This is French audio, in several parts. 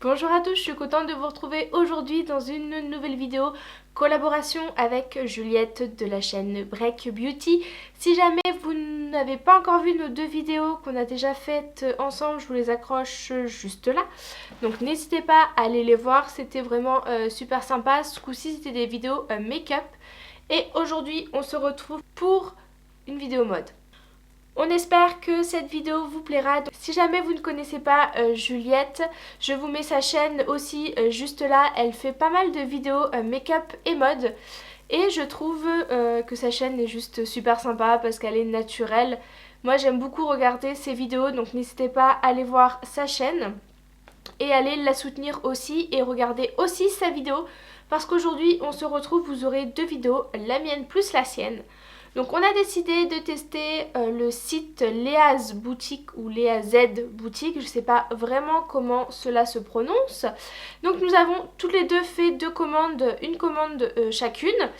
Bonjour à tous, je suis contente de vous retrouver aujourd'hui dans une nouvelle vidéo collaboration avec Juliette de la chaîne Break Beauty. Si jamais vous n'avez pas encore vu nos deux vidéos qu'on a déjà faites ensemble, je vous les accroche juste là. Donc n'hésitez pas à aller les voir, c'était vraiment super sympa. Ce coup-ci c'était des vidéos make-up. Et aujourd'hui on se retrouve pour une vidéo mode. On espère que cette vidéo vous plaira. Si jamais vous ne connaissez pas Juliette, je vous mets sa chaîne aussi juste là. Elle fait pas mal de vidéos make-up et mode. Et je trouve que sa chaîne est juste super sympa parce qu'elle est naturelle. Moi j'aime beaucoup regarder ses vidéos, donc n'hésitez pas à aller voir sa chaîne. Et aller la soutenir aussi et regarder aussi sa vidéo. Parce qu'aujourd'hui on se retrouve, vous aurez deux vidéos, la mienne plus la sienne. Donc on a décidé de tester le site Léa's Boutique ou Léa Z Boutique, je ne sais pas vraiment comment cela se prononce. Donc nous avons toutes les deux fait deux commandes, une commande chacune.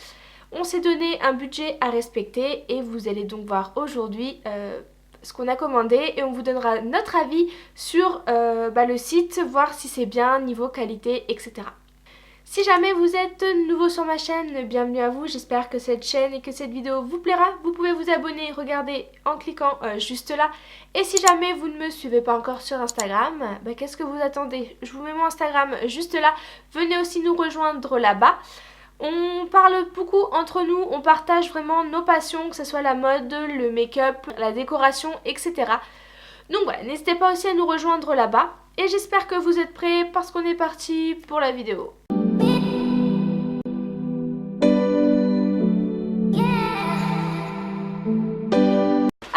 On s'est donné un budget à respecter et vous allez donc voir aujourd'hui ce qu'on a commandé et on vous donnera notre avis sur le site, voir si c'est bien, niveau qualité, etc. Si jamais vous êtes nouveau sur ma chaîne, bienvenue à vous, j'espère que cette chaîne et que cette vidéo vous plaira. Vous pouvez vous abonner, regarder en cliquant juste là. Et si jamais vous ne me suivez pas encore sur Instagram, qu'est-ce que vous attendez? Je vous mets mon Instagram juste là, venez aussi nous rejoindre là-bas. On parle beaucoup entre nous, on partage vraiment nos passions, que ce soit la mode, le make-up, la décoration, etc. Donc voilà, n'hésitez pas aussi à nous rejoindre là-bas. Et j'espère que vous êtes prêts parce qu'on est parti pour la vidéo.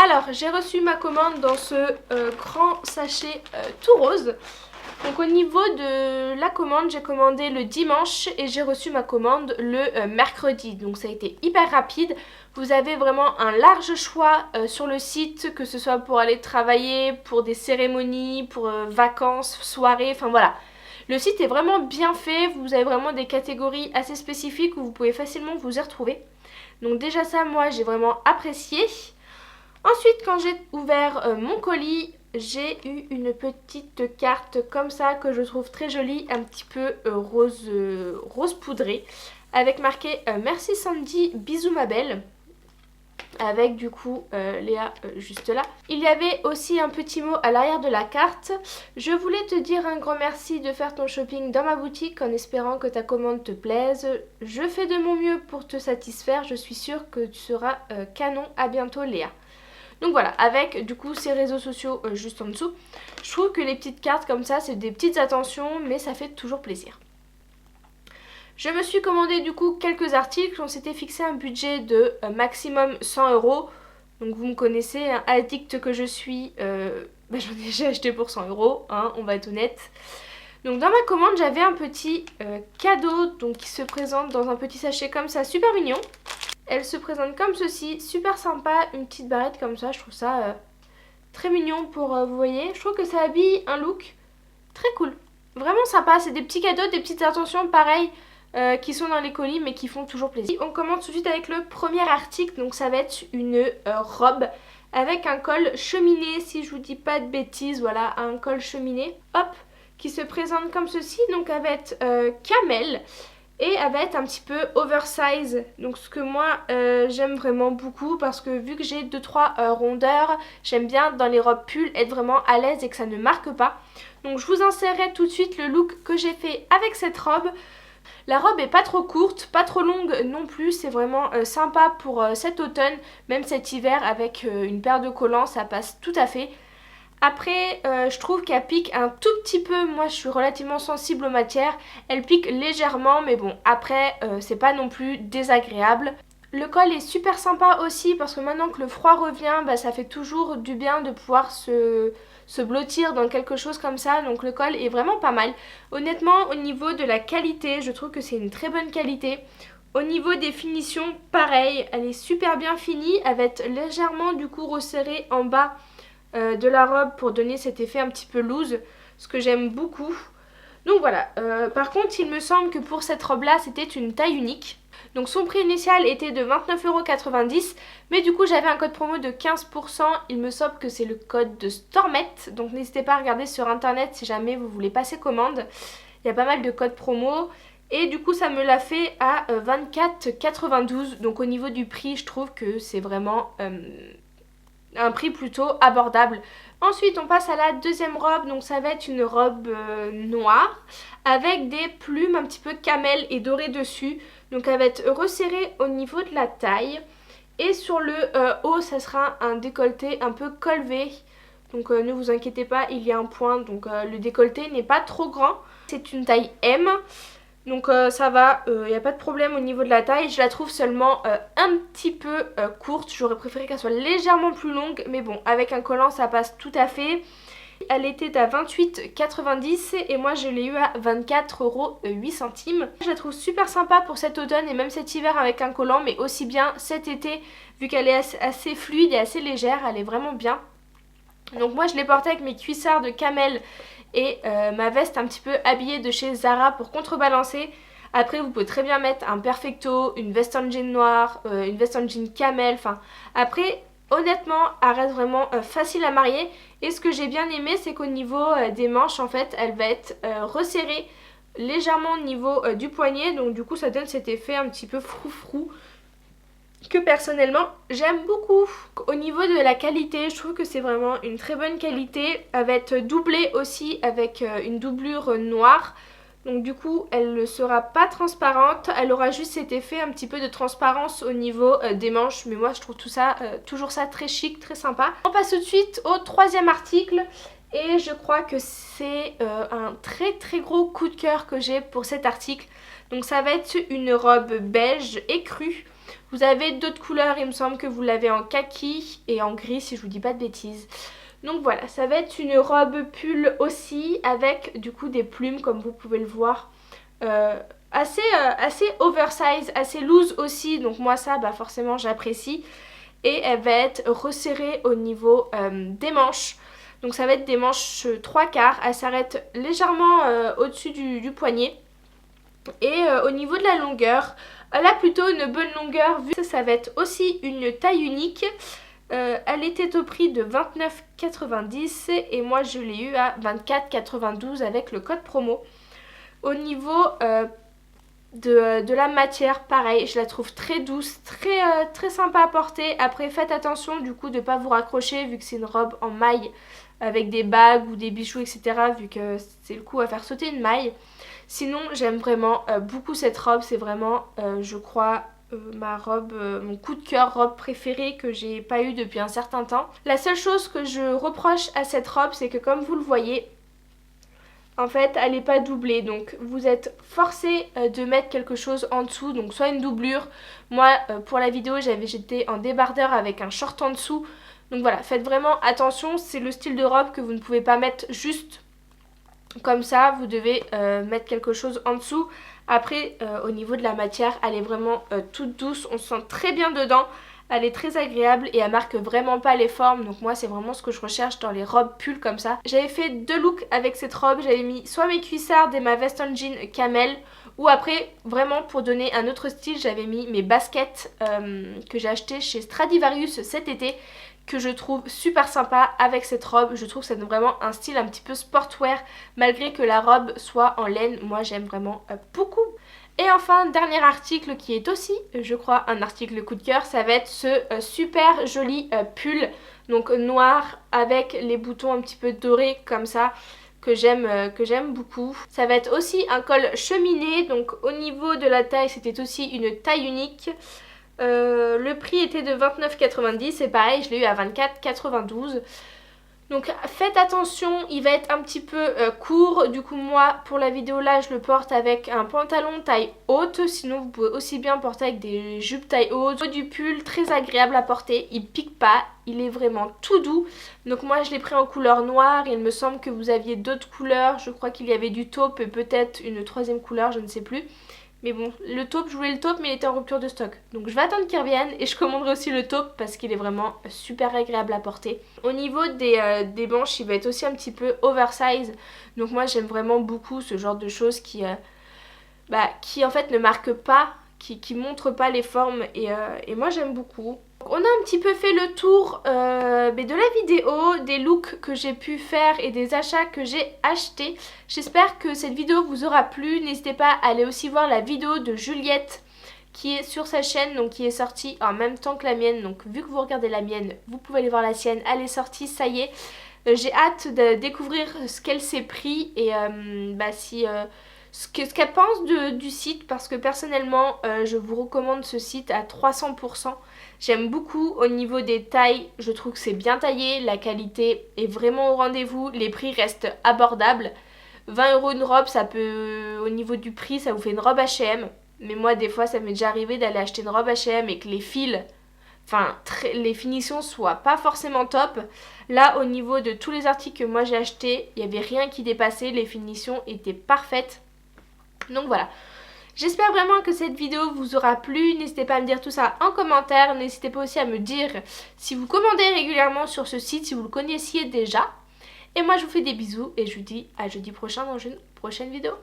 Alors, j'ai reçu ma commande dans ce grand sachet tout rose. Donc au niveau de la commande, j'ai commandé le dimanche et j'ai reçu ma commande le mercredi. Donc ça a été hyper rapide. Vous avez vraiment un large choix sur le site, que ce soit pour aller travailler, pour des cérémonies, pour vacances, soirées, enfin voilà. Le site est vraiment bien fait, vous avez vraiment des catégories assez spécifiques où vous pouvez facilement vous y retrouver. Donc déjà ça, moi j'ai vraiment apprécié. Ensuite, quand j'ai ouvert mon colis, j'ai eu une petite carte comme ça que je trouve très jolie, un petit peu rose poudré, avec marqué merci Sandy, bisous ma belle, avec du coup Léa juste là. Il y avait aussi un petit mot à l'arrière de la carte. Je voulais te dire un grand merci de faire ton shopping dans ma boutique en espérant que ta commande te plaise. Je fais de mon mieux pour te satisfaire, je suis sûre que tu seras canon. À bientôt Léa. Donc voilà, avec du coup ces réseaux sociaux juste en dessous. Je trouve que les petites cartes comme ça, c'est des petites attentions, mais ça fait toujours plaisir. Je me suis commandé du coup quelques articles. On s'était fixé un budget de maximum 100 €. Donc vous me connaissez, hein, addict que je suis, j'ai acheté pour 100 €, hein, on va être honnête. Donc dans ma commande, j'avais un petit cadeau donc, qui se présente dans un petit sachet comme ça, super mignon. Elle se présente comme ceci, super sympa, une petite barrette comme ça, je trouve ça très mignon pour, vous voyez, je trouve que ça habille un look très cool. Vraiment sympa, c'est des petits cadeaux, des petites attentions pareilles qui sont dans les colis mais qui font toujours plaisir. On commence tout de suite avec le premier article, donc ça va être une robe avec un col cheminé, si je vous dis pas de bêtises, voilà, un col cheminé, hop, qui se présente comme ceci, donc avec camel. Et elle va être un petit peu oversize, donc ce que moi j'aime vraiment beaucoup parce que vu que j'ai 2-3 rondeurs, j'aime bien dans les robes pulls être vraiment à l'aise et que ça ne marque pas. Donc je vous insérerai tout de suite le look que j'ai fait avec cette robe. La robe est pas trop courte, pas trop longue non plus, c'est vraiment sympa pour cet automne, même cet hiver avec une paire de collants, ça passe tout à fait. Après, je trouve qu'elle pique un tout petit peu, moi je suis relativement sensible aux matières, elle pique légèrement mais bon après c'est pas non plus désagréable. Le col est super sympa aussi parce que maintenant que le froid revient, ça fait toujours du bien de pouvoir se blottir dans quelque chose comme ça, donc le col est vraiment pas mal. Honnêtement au niveau de la qualité, je trouve que c'est une très bonne qualité. Au niveau des finitions, pareil, elle est super bien finie, elle va être légèrement du coup resserrée en bas de la robe pour donner cet effet un petit peu loose, ce que j'aime beaucoup. Donc voilà, par contre il me semble que pour cette robe là c'était une taille unique. Donc son prix initial était de 29,90 €, mais du coup j'avais un code promo de 15%, il me semble que c'est le code de Stormet, donc n'hésitez pas à regarder sur internet si jamais vous voulez passer commande, il y a pas mal de codes promo. Et du coup ça me l'a fait à 24,92 €, donc au niveau du prix je trouve que c'est vraiment un prix plutôt abordable. Ensuite on passe à la deuxième robe, donc ça va être une robe noire avec des plumes un petit peu camel et dorées dessus. Donc elle va être resserrée au niveau de la taille et sur le haut ça sera un décolleté un peu col V. Donc ne vous inquiétez pas, il y a un point, donc le décolleté n'est pas trop grand. C'est une taille M. Donc ça va, il n'y a pas de problème au niveau de la taille. Je la trouve seulement un petit peu courte. J'aurais préféré qu'elle soit légèrement plus longue. Mais bon, avec un collant ça passe tout à fait. Elle était à 28,90 € et moi je l'ai eu à 24,08 €. Je la trouve super sympa pour cet automne et même cet hiver avec un collant. Mais aussi bien cet été, vu qu'elle est assez fluide et assez légère, elle est vraiment bien. Donc moi je l'ai portée avec mes cuissards de camel et ma veste un petit peu habillée de chez Zara pour contrebalancer. Après vous pouvez très bien mettre un perfecto, une veste en jean noire, une veste en jean camel, enfin après honnêtement elle reste vraiment facile à marier. Et ce que j'ai bien aimé c'est qu'au niveau des manches en fait elle va être resserrée légèrement au niveau du poignet, donc du coup ça donne cet effet un petit peu froufrou que personnellement j'aime beaucoup. Au niveau de la qualité, je trouve que c'est vraiment une très bonne qualité. Elle va être doublée aussi avec une doublure noire. Donc du coup elle ne sera pas transparente, elle aura juste cet effet un petit peu de transparence au niveau des manches. Mais moi je trouve tout ça, toujours ça très chic, très sympa. On passe tout de suite au troisième article. Et je crois que c'est un très gros coup de cœur que j'ai pour cet article. Donc ça va être une robe beige écrue. Vous avez d'autres couleurs, il me semble que vous l'avez en kaki et en gris si je vous dis pas de bêtises. Donc voilà, ça va être une robe pull aussi avec du coup des plumes comme vous pouvez le voir. Assez oversize, assez loose aussi, donc moi ça bah forcément j'apprécie. Et elle va être resserrée au niveau des manches. Donc ça va être des manches 3/4, elle s'arrête légèrement au-dessus du poignet. Et au niveau de la longueur, elle a plutôt une bonne longueur vu que ça va être aussi une taille unique. Elle était au prix de 29,90 € et moi je l'ai eu à 24,92 € avec le code promo. Au niveau de la matière, pareil, je la trouve très douce, très sympa à porter. Après faites attention du coup de ne pas vous raccrocher vu que c'est une robe en maille avec des bagues ou des bijoux etc. vu que c'est le coup à faire sauter une maille. Sinon j'aime vraiment beaucoup cette robe, c'est vraiment je crois ma robe, mon coup de cœur, robe préférée que j'ai pas eu depuis un certain temps. La seule chose que je reproche à cette robe c'est que comme vous le voyez, en fait elle n'est pas doublée, donc vous êtes forcé de mettre quelque chose en dessous, donc soit une doublure. Moi pour la vidéo j'étais en débardeur avec un short en dessous, donc voilà, faites vraiment attention, c'est le style de robe que vous ne pouvez pas mettre juste comme ça, vous devez mettre quelque chose en dessous. Après au niveau de la matière elle est vraiment toute douce, on se sent très bien dedans. Elle est très agréable et elle marque vraiment pas les formes. Donc moi c'est vraiment ce que je recherche dans les robes pulls comme ça. J'avais fait deux looks avec cette robe. J'avais mis soit mes cuissardes et ma veste en jean camel. Ou après vraiment pour donner un autre style j'avais mis mes baskets que j'ai acheté chez Stradivarius cet été. Que je trouve super sympa avec cette robe. Je trouve que ça donne vraiment un style un petit peu sportwear malgré que la robe soit en laine. Moi j'aime vraiment beaucoup. Et enfin, dernier article qui est aussi, je crois, un article coup de cœur, ça va être ce super joli pull, donc noir avec les boutons un petit peu dorés comme ça, que j'aime beaucoup. Ça va être aussi un col cheminé, donc au niveau de la taille, c'était aussi une taille unique. Le prix était de 29,90 € et pareil, je l'ai eu à 24,92 €. Donc faites attention, il va être un petit peu court. Du coup moi pour la vidéo là je le porte avec un pantalon taille haute. Sinon vous pouvez aussi bien porter avec des jupes taille haute. Du pull très agréable à porter, il pique pas, il est vraiment tout doux. Donc moi je l'ai pris en couleur noire. Il me semble que vous aviez d'autres couleurs. Je crois qu'il y avait du taupe et peut-être une troisième couleur, je ne sais plus. Mais bon, le taupe, je voulais le taupe mais il était en rupture de stock. Donc je vais attendre qu'il revienne et je commanderai aussi le taupe parce qu'il est vraiment super agréable à porter. Au niveau des manches, il va être aussi un petit peu oversize. Donc moi j'aime vraiment beaucoup ce genre de choses qui en fait ne marquent pas qui montrent pas les formes et moi j'aime beaucoup. On a un petit peu fait le tour de la vidéo, des looks que j'ai pu faire et des achats que j'ai achetés. J'espère que cette vidéo vous aura plu. N'hésitez pas à aller aussi voir la vidéo de Juliette qui est sur sa chaîne, donc qui est sortie en même temps que la mienne. Donc vu que vous regardez la mienne, vous pouvez aller voir la sienne. Elle est sortie, ça y est. J'ai hâte de découvrir ce qu'elle s'est pris et ce qu'elle pense du site, parce que personnellement je vous recommande ce site à 300%. J'aime beaucoup au niveau des tailles, je trouve que c'est bien taillé, la qualité est vraiment au rendez-vous, les prix restent abordables. 20 € une robe, ça peut, au niveau du prix, ça vous fait une robe H&M. Mais moi des fois ça m'est déjà arrivé d'aller acheter une robe H&M et que les fils, les finitions soient pas forcément top. Là au niveau de tous les articles que moi j'ai achetés, il n'y avait rien qui dépassait, les finitions étaient parfaites. Donc voilà, j'espère vraiment que cette vidéo vous aura plu. N'hésitez pas à me dire tout ça en commentaire. N'hésitez pas aussi à me dire si vous commandez régulièrement sur ce site, si vous le connaissiez déjà. Et moi je vous fais des bisous et je vous dis à jeudi prochain dans une prochaine vidéo.